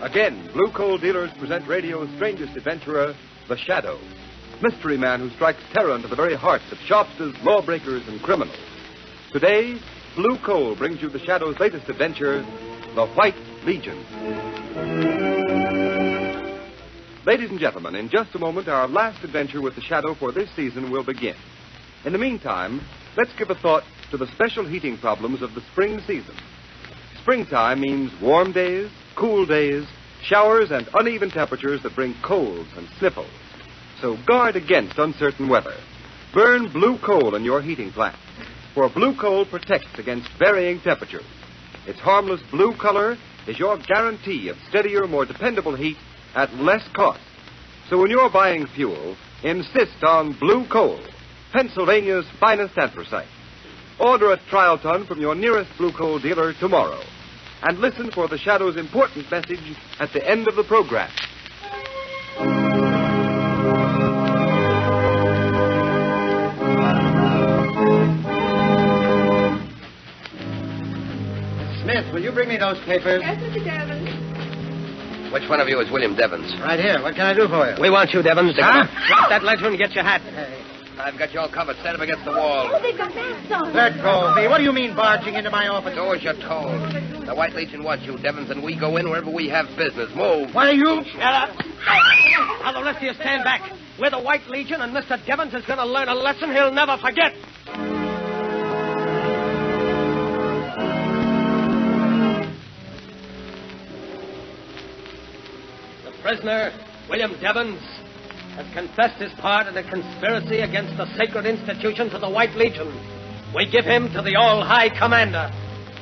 Again, Blue Coal Dealers present radio's strangest adventurer, The Shadow. Mystery man who strikes terror into the very hearts of shopsters, lawbreakers, and criminals. Today, Blue Coal brings you The Shadow's latest adventure, The White Legion. Ladies and gentlemen, in just a moment, our last adventure with The Shadow for this season will begin. In the meantime, let's give a thought to the special heating problems of the spring season. Springtime means warm days, cool days, showers, and uneven temperatures that bring colds and sniffles. So guard against uncertain weather. Burn blue coal in your heating plant, for blue coal protects against varying temperatures. Its harmless blue color is your guarantee of steadier, more dependable heat at less cost. So when you're buying fuel, insist on blue coal, Pennsylvania's finest anthracite. Order a trial ton from your nearest blue coal dealer tomorrow. And listen for the Shadow's important message at the end of the program. Smith, will you bring me those papers? Yes, Mr. Devons. Which one of you is William Devons? Right here. What can I do for you? We want you, Devons. Huh? Drop that ledger and get your hat. I've got you all covered. Stand up against the wall. Oh, they've got masks on. Let go of me. What do you mean barging into my office? Do as you're told. The White Legion wants you, Devons, and we go in wherever we have business. Move. Why, you... Shut up. Now, the rest of you stand back. We're the White Legion, and Mr. Devons is going to learn a lesson he'll never forget. The prisoner, William Devons, has confessed his part in a conspiracy against the sacred institutions of the White Legion. We give him to the All-High Commander.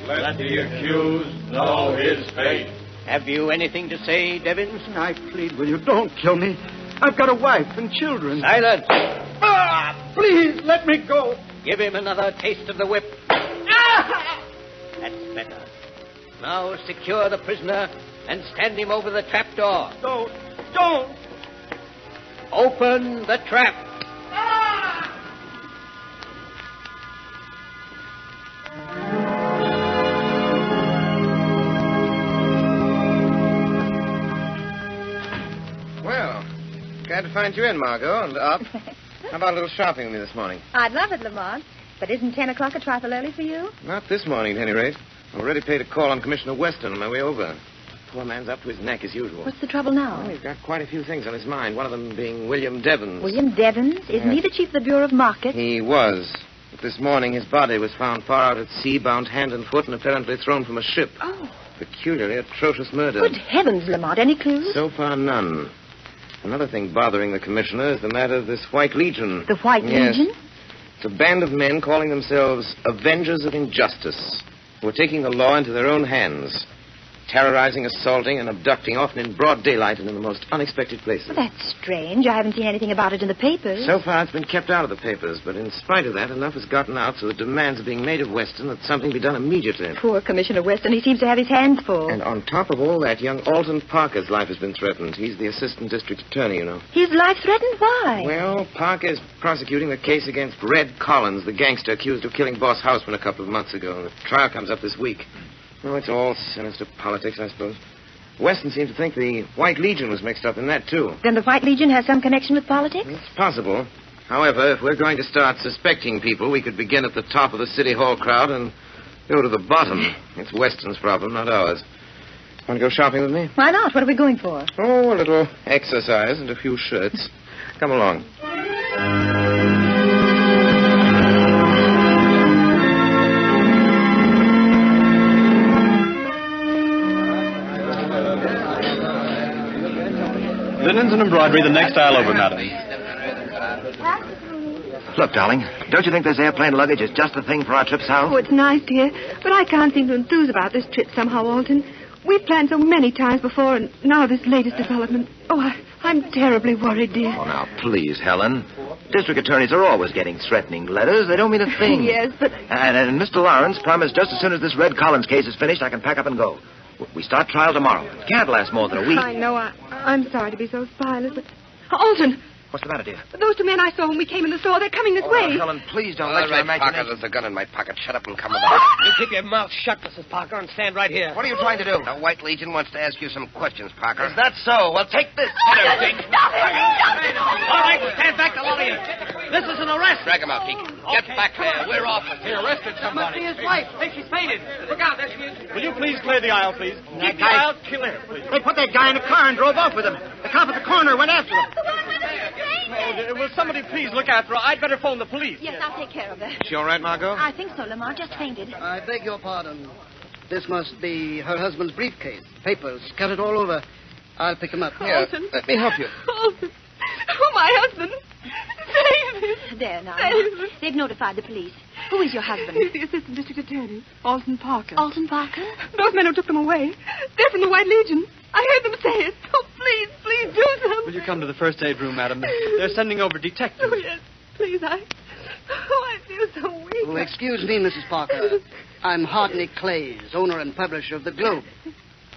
Let the accused know his fate. Have you anything to say, Devons? I plead with you, don't kill me. I've got a wife and children. Silence. Please, let me go. Give him another taste of the whip. That's better. Now secure the prisoner and stand him over the trap door. Don't. Open the trap. Well, glad to find you in, Margot, and up. How about a little shopping with me this morning? I'd love it, Lamont. But isn't 10 o'clock a trifle early for you? Not this morning, at any rate. I've already paid a call on Commissioner Weston on my way over. Poor man's up to his neck as usual. What's the trouble now? Well, he's got quite a few things on his mind, one of them being William Devons. William Devons? Isn't he the chief of the Bureau of Market? He was. But this morning his body was found far out at sea, bound hand and foot, and apparently thrown from a ship. Oh. Peculiarly atrocious murder. Good heavens, Lamont. Any clues? So far, none. Another thing bothering the commissioner is the matter of this White Legion. The White Legion? It's a band of men calling themselves Avengers of Injustice, who are taking the law into their own hands, terrorizing, assaulting, and abducting, often in broad daylight and in the most unexpected places. Well, that's strange. I haven't seen anything about it in the papers. So far, it's been kept out of the papers, but in spite of that, enough has gotten out so that demands are being made of Weston that something be done immediately. Poor Commissioner Weston. He seems to have his hands full. And on top of all that, young Alton Parker's life has been threatened. He's the assistant district attorney, you know. His life threatened? Why? Well, Parker's prosecuting the case against Red Collins, the gangster accused of killing Boss Houseman a couple of months ago. The trial comes up this week. Oh, it's all sinister politics, I suppose. Weston seemed to think the White Legion was mixed up in that, too. Then the White Legion has some connection with politics? It's possible. However, if we're going to start suspecting people, we could begin at the top of the City Hall crowd and go to the bottom. It's Weston's problem, not ours. Want to go shopping with me? Why not? What are we going for? Oh, a little exercise and a few shirts. Come along. Linens and embroidery the next aisle over, madam. Look, darling, don't you think this airplane luggage is just the thing for our trip south? Oh, it's nice, dear. But I can't seem to enthuse about this trip somehow, Alton. We've planned so many times before, and now this latest development. Oh, I'm terribly worried, dear. Oh, now, please, Helen. District attorneys are always getting threatening letters. They don't mean a thing. Yes, but... And Mr. Lawrence promised just as soon as this Red Collins case is finished, I can pack up and go. We start trial tomorrow. It can't last more than a week. I know. I'm sorry to be so spineless, but... Alton! What's the matter, dear? Those two men I saw when we came in the store, they're coming this way. Helen, please don't All let your right, Parker, imagination... there's a gun in my pocket. Shut up and come about. You keep your mouth shut, Mrs. Parker, and stand right here. What are you trying to do? The White Legion wants to ask you some questions, Parker. Is that so? Well, take this. Stop it! Stop it! All right, stand back, all of you. This is an arrest. Drag him out, Geek. Get back there. We're off. He arrested somebody. Must be his wife. Hey, she's fainted. Look out, there she is. Will you please clear the aisle, please? Keep the aisle clear, please. They put that guy in a car and drove off with him. The cop at the corner went after him. The one with the Will somebody please look after her? I'd better phone the police. Yes, I'll take care of her. She all right, Margot? I think so, Lamar. Just fainted. I beg your pardon. This must be her husband's briefcase. Papers scattered all over. I'll pick them up. Here, Olson. let me help you. Olson. Oh, my husband. Save him. There now. Save him. They've notified the police. Who is your husband? He's the assistant district attorney, Orson Parker. Alton Parker? Those men who took them away. They're from the White Legion. I heard them say it. Oh, please do something. Will you come to the first aid room, madam? They're sending over detectives. Oh, yes. Please, I feel so weak. Oh, excuse me, Mrs. Parker. I'm Hardney Clays, owner and publisher of the Globe.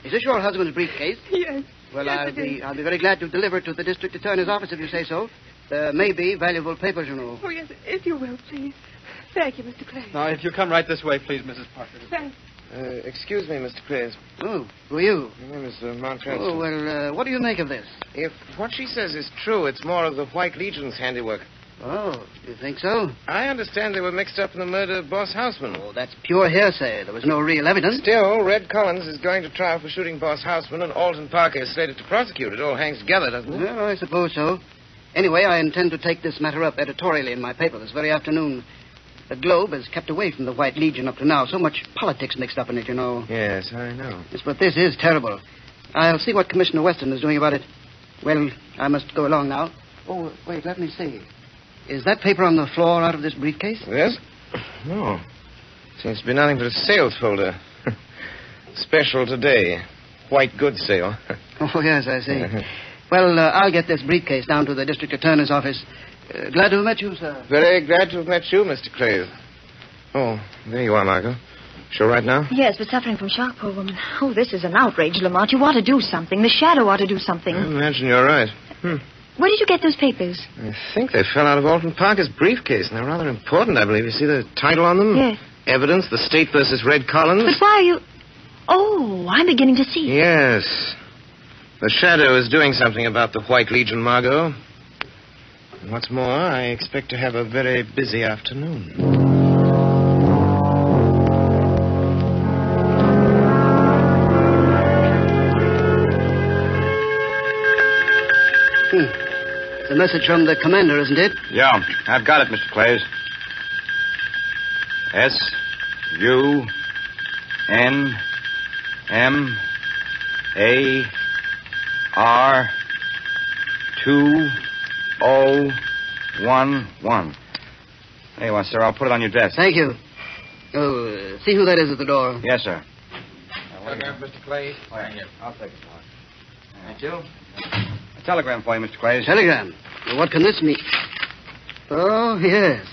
Is this your husband's briefcase? Yes. Well, Yes, I'll be very glad to deliver it to the district attorney's office if you say so. There may be valuable papers, you know. Oh, yes, if you will, please. Thank you, Mr. Clay. Now, if you come right this way, please, Mrs. Parker. Thanks. Excuse me, Mr. Clays. Oh, who are you? My name is Mark Cranston. Oh, well, what do you make of this? If what she says is true, it's more of the White Legion's handiwork. Oh, you think so? I understand they were mixed up in the murder of Boss Houseman. Oh, that's pure hearsay. There was no real evidence. Still, Red Collins is going to trial for shooting Boss Houseman, and Alton Parker is slated to prosecute. It all hangs together, doesn't it? Well, I suppose so. Anyway, I intend to take this matter up editorially in my paper this very afternoon. The Globe has kept away from the White Legion up to now. So much politics mixed up in it, you know. Yes, I know. Yes, but this is terrible. I'll see what Commissioner Weston is doing about it. Well, I must go along now. Oh, wait, let me see. Is that paper on the floor out of this briefcase? Yes? No. Seems to be nothing but a sales folder. Special today. White goods sale. Oh, yes, I see. Well, I'll get this briefcase down to the district attorney's office. Glad to have met you, sir. Very glad to have met you, Mr. Clays. Oh, there you are, Margot. Sure right now? Yes, but suffering from shock, poor woman. Oh, this is an outrage, Lamont. You ought to do something. The shadow ought to do something. I imagine you're right. Where did you get those papers? I think they fell out of Alton Parker's briefcase, and they're rather important, I believe. You see the title on them? Yes. Evidence, The State versus Red Collins. But why are you... Oh, I'm beginning to see. Yes. The shadow is doing something about the White Legion, Margot. And what's more, I expect to have a very busy afternoon. It's a message from the commander, isn't it? Yeah, I've got it, Mr. Clays. SUNMAR2011. There you are, sir. I'll put it on your desk. Thank you. Oh, see who that is at the door. Yes, sir. Telegram, Mr. Clays. Oh, yeah, here. I'll take it, Mark. Thank you. A telegram for you, Mr. Clays. Telegram? Well, what can this mean? Oh, yes.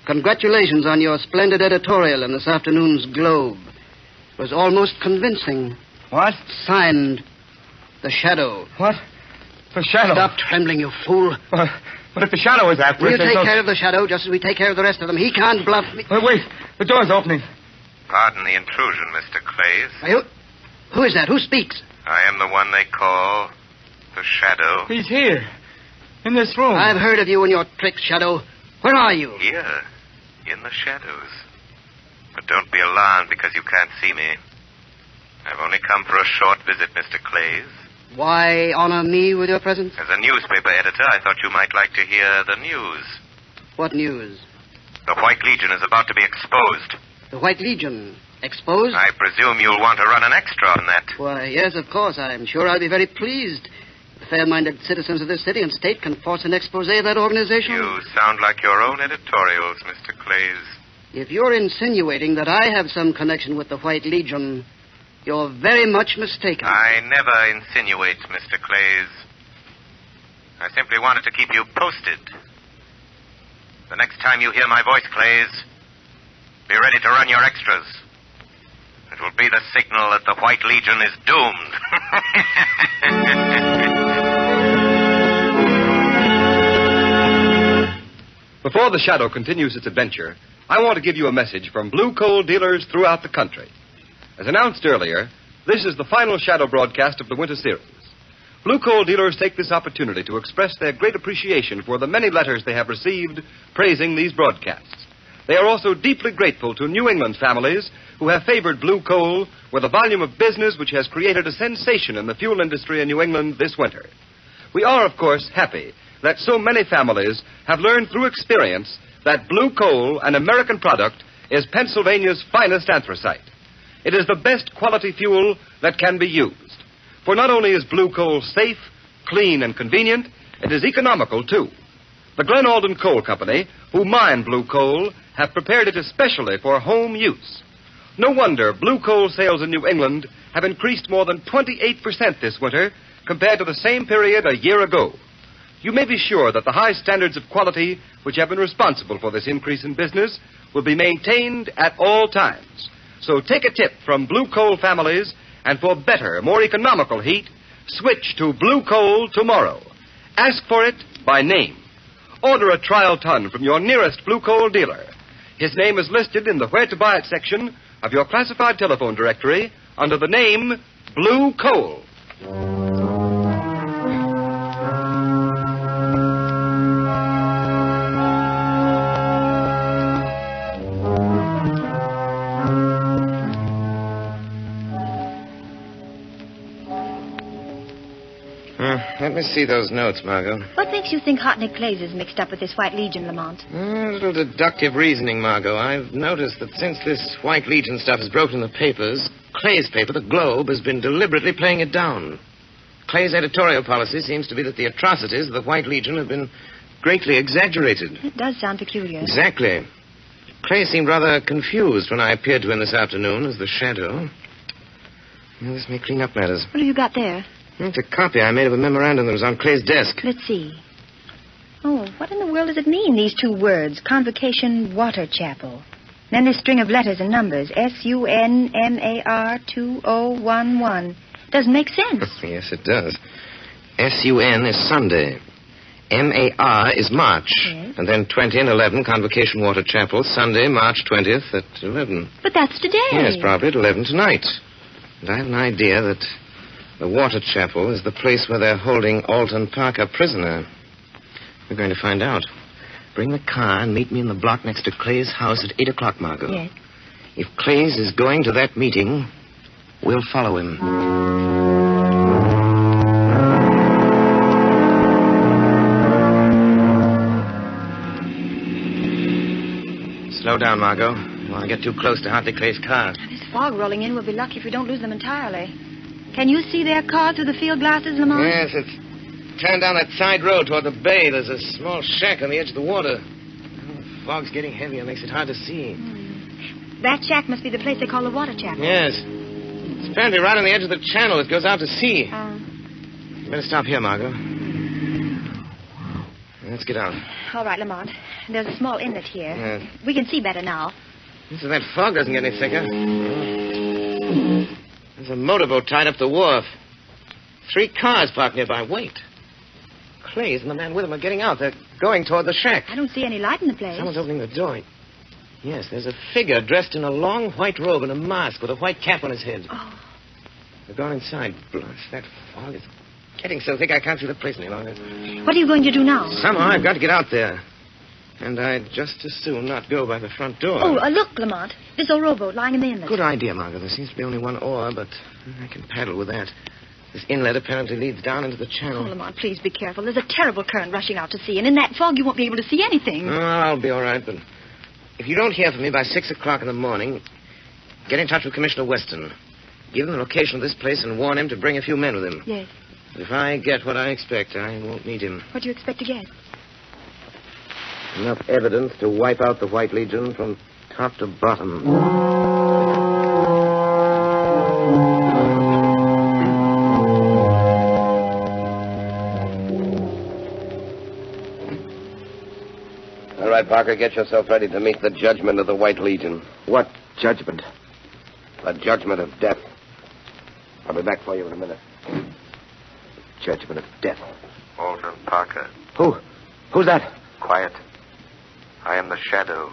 Congratulations on your splendid editorial in this afternoon's Globe. It was almost convincing. What? Signed, The Shadow. What? The shadow? Stop trembling, you fool. But if the shadow is after We'll us... take care of the Shadow just as we take care of the rest of them. He can't bluff me. Wait. The door's opening. Pardon the intrusion, Mr. Clays. Are you... Who is that? Who speaks? I am the one they call the Shadow. He's here. In this room. I've heard of you and your tricks, Shadow. Where are you? Here, in the shadows. But don't be alarmed because you can't see me. I've only come for a short visit, Mr. Clays. Why honor me with your presence? As a newspaper editor, I thought you might like to hear the news. What news? The White Legion is about to be exposed. The White Legion. Exposed? I presume you'll want to run an extra on that. Why, yes, of course. I'm sure I'll be very pleased. The fair-minded citizens of this city and state can force an expose of that organization. You sound like your own editorials, Mr. Clays. If you're insinuating that I have some connection with the White Legion, you're very much mistaken. I never insinuate, Mr. Clays. I simply wanted to keep you posted. The next time you hear my voice, Clays, be ready to run your extras. It will be the signal that the White Legion is doomed. Before the Shadow continues its adventure, I want to give you a message from blue coal dealers throughout the country. As announced earlier, this is the final Shadow broadcast of the winter series. Blue coal dealers take this opportunity to express their great appreciation for the many letters they have received praising these broadcasts. They are also deeply grateful to New England families who have favored blue coal with a volume of business which has created a sensation in the fuel industry in New England this winter. We are, of course, happy that so many families have learned through experience that blue coal, an American product, is Pennsylvania's finest anthracite. It is the best quality fuel that can be used. For not only is blue coal safe, clean, and convenient, it is economical, too. The Glen Alden Coal Company, who mine blue coal, have prepared it especially for home use. No wonder blue coal sales in New England have increased more than 28% this winter compared to the same period a year ago. You may be sure that the high standards of quality which have been responsible for this increase in business will be maintained at all times. So take a tip from blue coal families, and for better, more economical heat, switch to blue coal tomorrow. Ask for it by name. Order a trial ton from your nearest blue coal dealer. His name is listed in the Where to Buy It section of your classified telephone directory under the name Blue Coal. Let me see those notes, Margot. What makes you think Hot Nick Clays is mixed up with this White Legion, Lamont? A little deductive reasoning, Margot. I've noticed that since this White Legion stuff has broken the papers, Clay's paper, the Globe, has been deliberately playing it down. Clay's editorial policy seems to be that the atrocities of the White Legion have been greatly exaggerated. It does sound peculiar. Exactly. Clay seemed rather confused when I appeared to him this afternoon as the Shadow. Well, this may clean up matters. What have you got there? It's a copy I made of a memorandum that was on Clay's desk. Let's see. Oh, what in the world does it mean, these two words? Convocation Water Chapel. Then this string of letters and numbers. SUNMAR 2011. Doesn't make sense. Yes, it does. SUN is Sunday. MAR is March. Yes. And then 20 and 11, Convocation Water Chapel, Sunday, March 20th at 11. But that's today. Yes, probably at 11 tonight. And I have an idea that the Water Chapel is the place where they're holding Alton Parker prisoner. We're going to find out. Bring the car and meet me in the block next to Clay's house at 8 o'clock, Margot. Yes. If Clay's is going to that meeting, we'll follow him. Slow down, Margot. You want to get too close to Hartley Clay's car. This fog rolling in. We'll be lucky if we don't lose them entirely. Can you see their car through the field glasses, Lamont? Yes, it's turned down that side road toward the bay. There's a small shack on the edge of the water. The fog's getting heavier. Makes it hard to see. That shack must be the place they call the Water Chapel. Yes. It's apparently right on the edge of the channel. It goes out to sea. You better stop here, Margot. Let's get out. All right, Lamont. There's a small inlet here. Yes. We can see better now. So that fog doesn't get any thicker. There's a motorboat tied up the wharf. 3 cars parked nearby. Wait. Clays and the man with him are getting out. They're going toward the shack. I don't see any light in the place. Someone's opening the door. Yes, there's a figure dressed in a long white robe and a mask with a white cap on his head. Oh. They're gone inside. Blast, that fog is getting so thick I can't see the place any longer. What are you going to do now? Somehow I've got to get out there. And I'd just as soon not go by the front door. Oh, look, Lamont. This old rowboat lying in the inlet. Good idea, Margaret. There seems to be only one oar, but I can paddle with that. This inlet apparently leads down into the channel. Oh, Lamont, please be careful. There's a terrible current rushing out to sea, and in that fog you won't be able to see anything. Oh, I'll be all right, but if you don't hear from me by 6 o'clock in the morning, get in touch with Commissioner Weston. Give him the location of this place and warn him to bring a few men with him. Yes. If I get what I expect, I won't need him. What do you expect to get? Enough evidence to wipe out the White Legion from top to bottom. All right, Parker, get yourself ready to meet the judgment of the White Legion. What judgment? The judgment of death. I'll be back for you in a minute. Judgment of death. Alton Parker. Who's that? Quiet. I am the Shadow.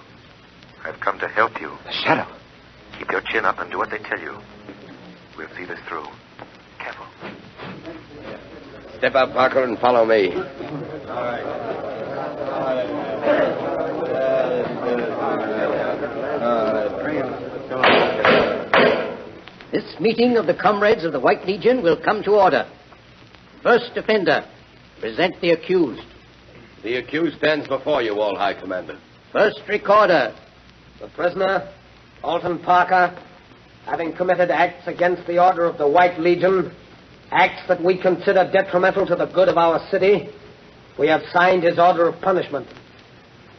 I've come to help you. The Shadow? Keep your chin up and do what they tell you. We'll see this through. Careful. Step out, Parker, and follow me. This meeting of the comrades of the White Legion will come to order. First offender, present the accused. The accused stands before you, All High Commander. First recorder, the prisoner, Alton Parker, having committed acts against the order of the White Legion, acts that we consider detrimental to the good of our city, we have signed his order of punishment.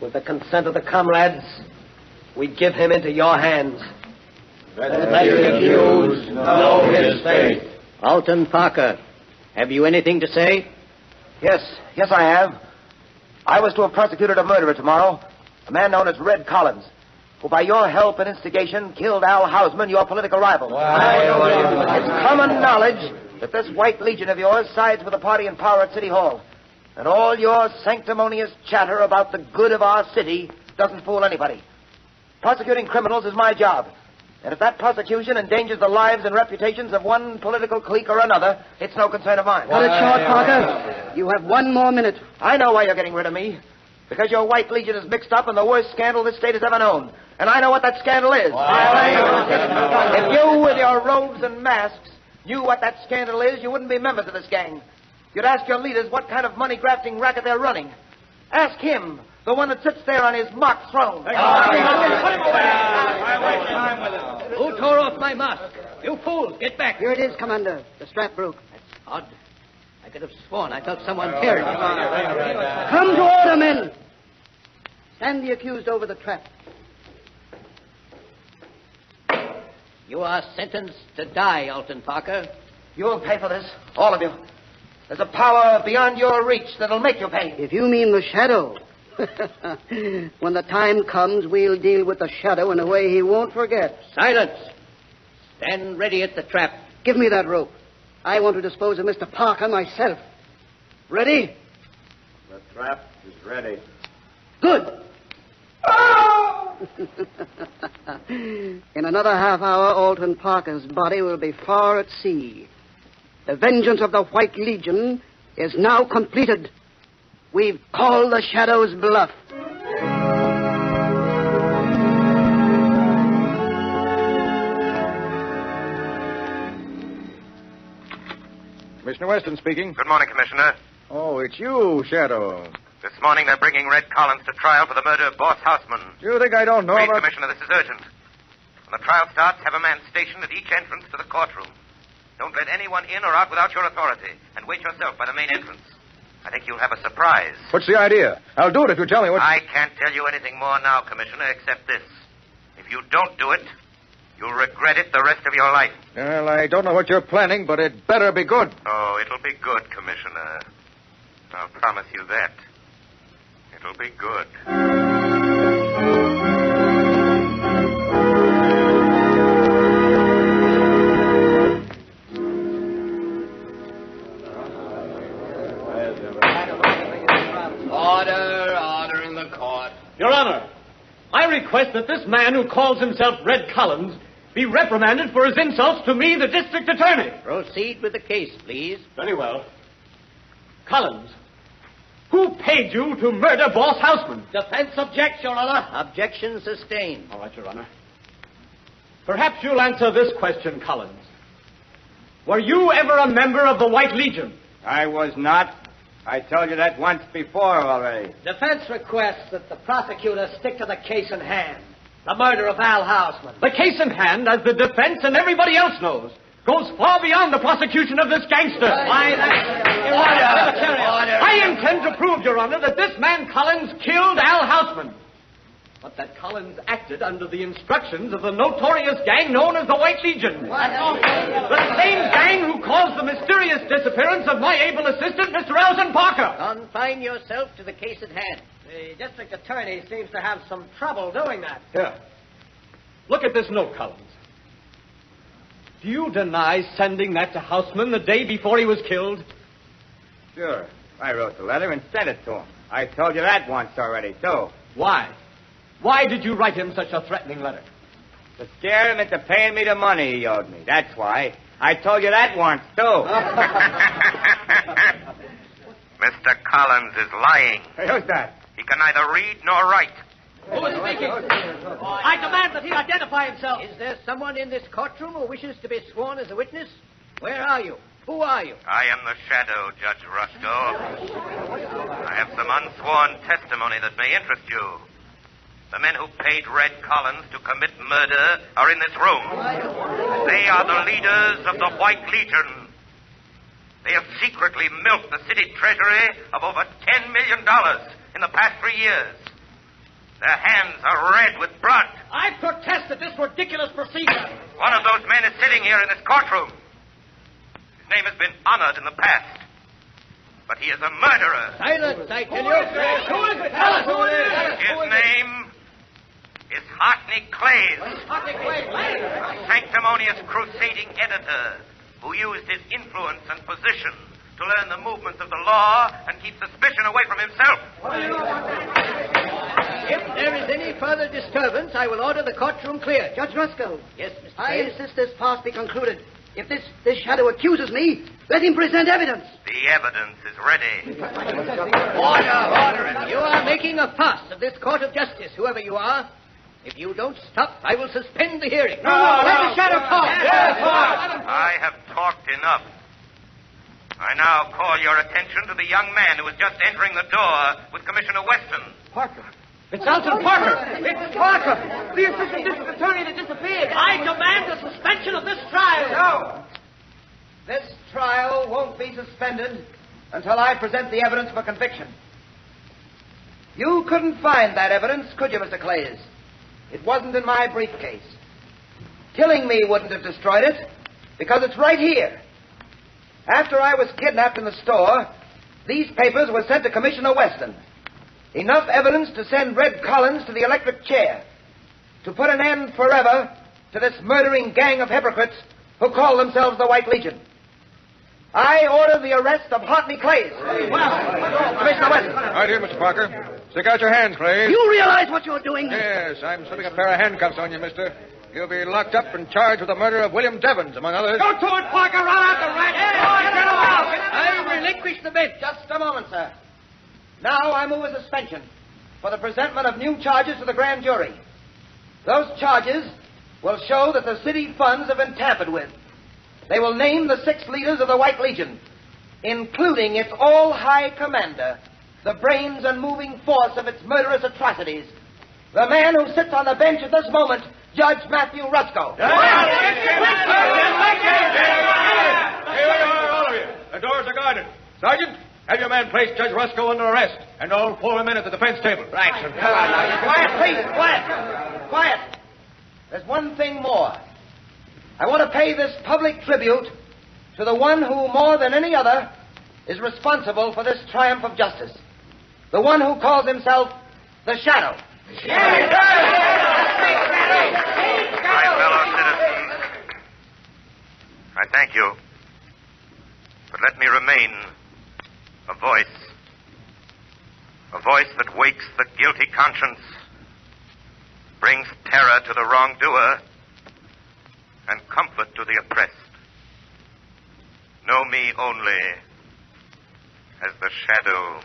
With the consent of the comrades, we give him into your hands. Let the accused know his fate. Alton Parker, have you anything to say? Yes, I have. I was to have prosecuted a murderer tomorrow, a man known as Red Collins, who by your help and instigation killed Al Hausman, your political rival. It's common knowledge that this White Legion of yours sides with the party in power at City Hall. And all your sanctimonious chatter about the good of our city doesn't fool anybody. Prosecuting criminals is my job. And if that prosecution endangers the lives and reputations of one political clique or another, it's no concern of mine. Cut it short, Parker. You have 1 more minute. I know why you're getting rid of me. Because your White Legion is mixed up in the worst scandal this state has ever known. And I know what that scandal is. If you, with your robes and masks, knew what that scandal is, you wouldn't be members of this gang. You'd ask your leaders what kind of money-grafting racket they're running. Ask him, the one that sits there on his mock throne. Who tore off my mask? You fools, get back. Here it is, Commander. The strap broke. That's odd. I could have sworn I felt someone tear it. Come to order, men. Stand the accused over the trap. You are sentenced to die, Alton Parker. You'll pay for this, all of you. There's a power beyond your reach that'll make you pay. If you mean the Shadow. When the time comes, we'll deal with the Shadow in a way he won't forget. Silence. Stand ready at the trap. Give me that rope. I want to dispose of Mr. Parker myself. Ready? The trap is ready. Good. In another half hour, Alton Parker's body will be far at sea. The vengeance of the White Legion is now completed. We've called the Shadow's bluff. Commissioner Weston speaking. Good morning, Commissioner. Oh, it's you, Shadow. This morning they're bringing Red Collins to trial for the murder of Boss Houseman. Do you think I don't know Please, about... Commissioner, this is urgent. When the trial starts, have a man stationed at each entrance to the courtroom. Don't let anyone in or out without your authority, and wait yourself by the main entrance. I think you'll have a surprise. What's the idea? I'll do it if you tell me what... I can't tell you anything more now, Commissioner, except this. If you don't do it, you'll regret it the rest of your life. Well, I don't know what you're planning, but it better be good. Oh, it'll be good, Commissioner. I'll promise you that. It'll be good. Order in the court. Your Honor, I request that this man who calls himself Red Collins be reprimanded for his insults to me, the district attorney. Proceed with the case, please. Very well. Collins, who paid you to murder Boss Houseman? Defense objects, Your Honor. Objection sustained. All right, Your Honor. Perhaps you'll answer this question, Collins. Were you ever a member of the White Legion? I was not. I told you that once before already. Defense requests that the prosecutor stick to the case in hand. The murder of Al Hausman. The case in hand, as the defense and everybody else knows, goes far beyond the prosecution of this gangster. Why, that's... Order. I intend to prove, Your Honor, that this man Collins killed Al Hausman. But that Collins acted under the instructions of the notorious gang known as the White Legion. The same gang who caused the mysterious disappearance of my able assistant, Mr. Orson Parker. Confine yourself to the case at hand. The district attorney seems to have some trouble doing that. Here. Look at this note, Collins. Do you deny sending that to Hausman the day before he was killed? Sure. I wrote the letter and sent it to him. I told you that once already, too. Why? Why did you write him such a threatening letter? To scare him into paying me the money he owed me. That's why. I told you that once, too. Mr. Collins is lying. Hey, who's that? He can neither read nor write. Who is speaking? I demand that he identify himself. Is there someone in this courtroom who wishes to be sworn as a witness? Where are you? Who are you? I am the shadow, Judge Rusko. I have some unsworn testimony that may interest you. The men who paid Red Collins to commit murder are in this room. They are the leaders of the White Legion. They have secretly milked the city treasury of over $10 million in the past 3 years. Their hands are red with blood. I protest at this ridiculous procedure. One of those men is sitting here in this courtroom. His name has been honored in the past. But he is a murderer. Silence, I tell you. Who is it? Tell us who it is. His name is Hartney Clays, a sanctimonious crusading editor who used his influence and position to learn the movements of the law and keep suspicion away from himself. If there is any further disturbance, I will order the courtroom clear. Judge Rusko. Yes, Mr. I insist this farce be concluded. If this shadow accuses me, let him present evidence. The evidence is ready. Order. You are making a farce of this court of justice, whoever you are. If you don't stop, I will suspend the hearing. Let the shadow talk. I have talked enough. I now call your attention to the young man who was just entering the door with Commissioner Weston. Parker. It's Alton Parker. It's Parker, the assistant district attorney that disappeared. I demand the suspension of this trial. No. This trial won't be suspended until I present the evidence for conviction. You couldn't find that evidence, could you, Mr. Clays? It wasn't in my briefcase. Killing me wouldn't have destroyed it, because it's right here. After I was kidnapped in the store, these papers were sent to Commissioner Weston. Enough evidence to send Red Collins to the electric chair, to put an end forever to this murdering gang of hypocrites who call themselves the White Legion. I order the arrest of Hartney Clays. Commissioner Weston. Right here, Mr. Parker. Stick out your hands, Clay. You realize what you're doing? Yes, I'm slipping a pair of handcuffs on you, mister. You'll be locked up and charged with the murder of William Devons, among others. Go to it, Parker. Run out the rat. Get him out. I relinquish the bench. Just a moment, sir. Now I move a suspension for the presentment of new charges to the grand jury. Those charges will show that the city funds have been tampered with. They will name the 6 leaders of the White Legion, including its all-high commander, the brains and moving force of its murderous atrocities, the man who sits on the bench at this moment, Judge Matthew Rusko. Here we are, all of you. The doors are guarded. Sergeant, have your man place Judge Rusko under arrest, and all 4 men at the defense table. Right, sir. Quiet, please. Quiet. Quiet. There's one thing more. I want to pay this public tribute to the one who, more than any other, is responsible for this triumph of justice. The one who calls himself the Shadow. My fellow citizens, I thank you. But let me remain a voice that wakes the guilty conscience, brings terror to the wrongdoer, and comfort to the oppressed. Know me only as the Shadow.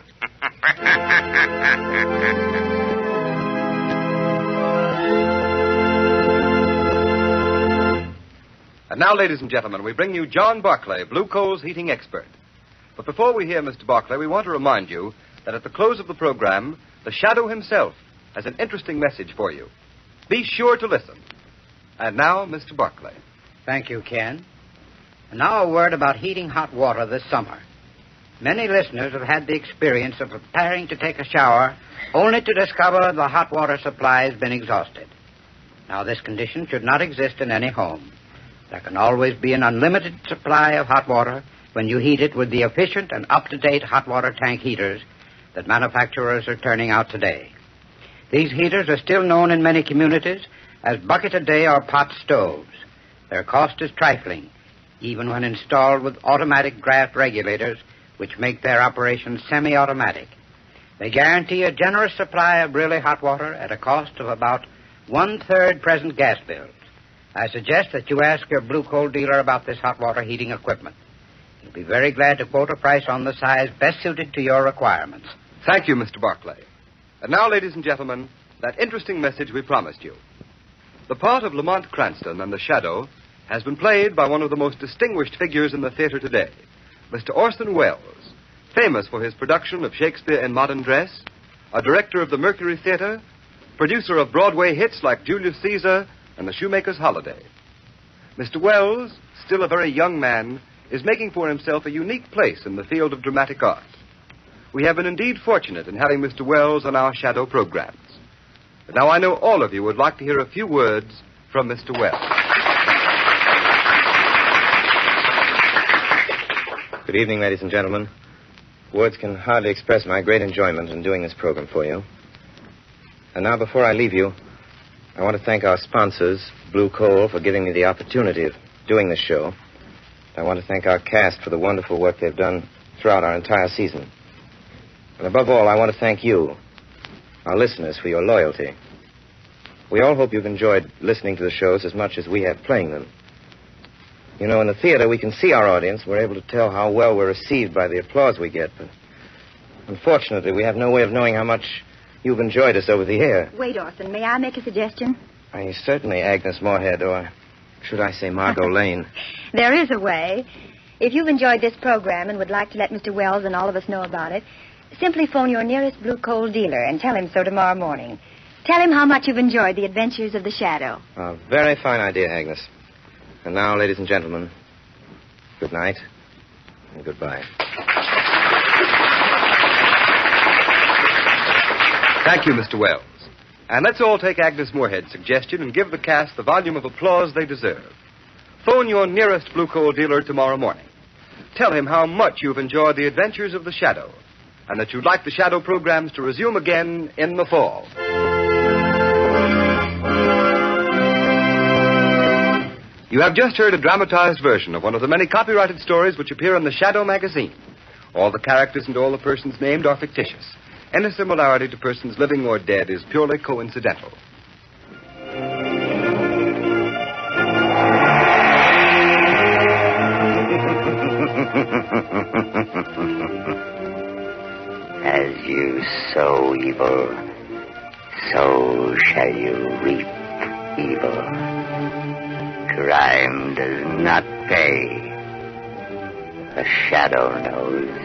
And now, ladies and gentlemen, we bring you John Barclay, Blue Coal's heating expert. But before we hear Mr. Barclay, we want to remind you that at the close of the program, the Shadow himself has an interesting message for you. Be sure to listen. And now, Mr. Barclay. Thank you, Ken. And now a word about heating hot water this summer. Many listeners have had the experience of preparing to take a shower only to discover the hot water supply has been exhausted. Now, this condition should not exist in any home. There can always be an unlimited supply of hot water when you heat it with the efficient and up-to-date hot water tank heaters that manufacturers are turning out today. These heaters are still known in many communities as bucket-a-day or pot stoves. Their cost is trifling, even when installed with automatic draft regulators, which make their operation semi-automatic. They guarantee a generous supply of really hot water at a cost of about 1/3 present gas bills. I suggest that you ask your blue coal dealer about this hot water heating equipment. He'll be very glad to quote a price on the size best suited to your requirements. Thank you, Mr. Barclay. And now, ladies and gentlemen, that interesting message we promised you. The part of Lamont Cranston and the Shadow has been played by one of the most distinguished figures in the theater today, Mr. Orson Welles, famous for his production of Shakespeare in Modern Dress, a director of the Mercury Theater, producer of Broadway hits like Julius Caesar and The Shoemaker's Holiday. Mr. Welles, still a very young man, is making for himself a unique place in the field of dramatic art. We have been indeed fortunate in having Mr. Welles on our Shadow programs. But now I know all of you would like to hear a few words from Mr. Welles. Good evening, ladies and gentlemen. Words can hardly express my great enjoyment in doing this program for you. And now, before I leave you, I want to thank our sponsors, Blue Coal, for giving me the opportunity of doing this show. I want to thank our cast for the wonderful work they've done throughout our entire season. And above all, I want to thank you, our listeners, for your loyalty. We all hope you've enjoyed listening to the shows as much as we have playing them. You know, in the theater, we can see our audience. We're able to tell how well we're received by the applause we get. But unfortunately, we have no way of knowing how much you've enjoyed us over the air. Wait, Orson, may I make a suggestion? Certainly, Agnes Moorhead, or should I say Margot Lane. There is a way. If you've enjoyed this program and would like to let Mr. Welles and all of us know about it, simply phone your nearest Blue Coal dealer and tell him so tomorrow morning. Tell him how much you've enjoyed the adventures of the Shadow. A very fine idea, Agnes. And now, ladies and gentlemen, good night and goodbye. Thank you, Mr. Welles. And let's all take Agnes Moorhead's suggestion and give the cast the volume of applause they deserve. Phone your nearest Blue Coal dealer tomorrow morning. Tell him how much you've enjoyed the adventures of the Shadow and that you'd like the Shadow programs to resume again in the fall. You have just heard a dramatized version of one of the many copyrighted stories which appear in the Shadow magazine. All the characters and all the persons named are fictitious. Any similarity to persons living or dead is purely coincidental. As you sow evil, so shall you reap evil. Crime does not pay. The Shadow knows.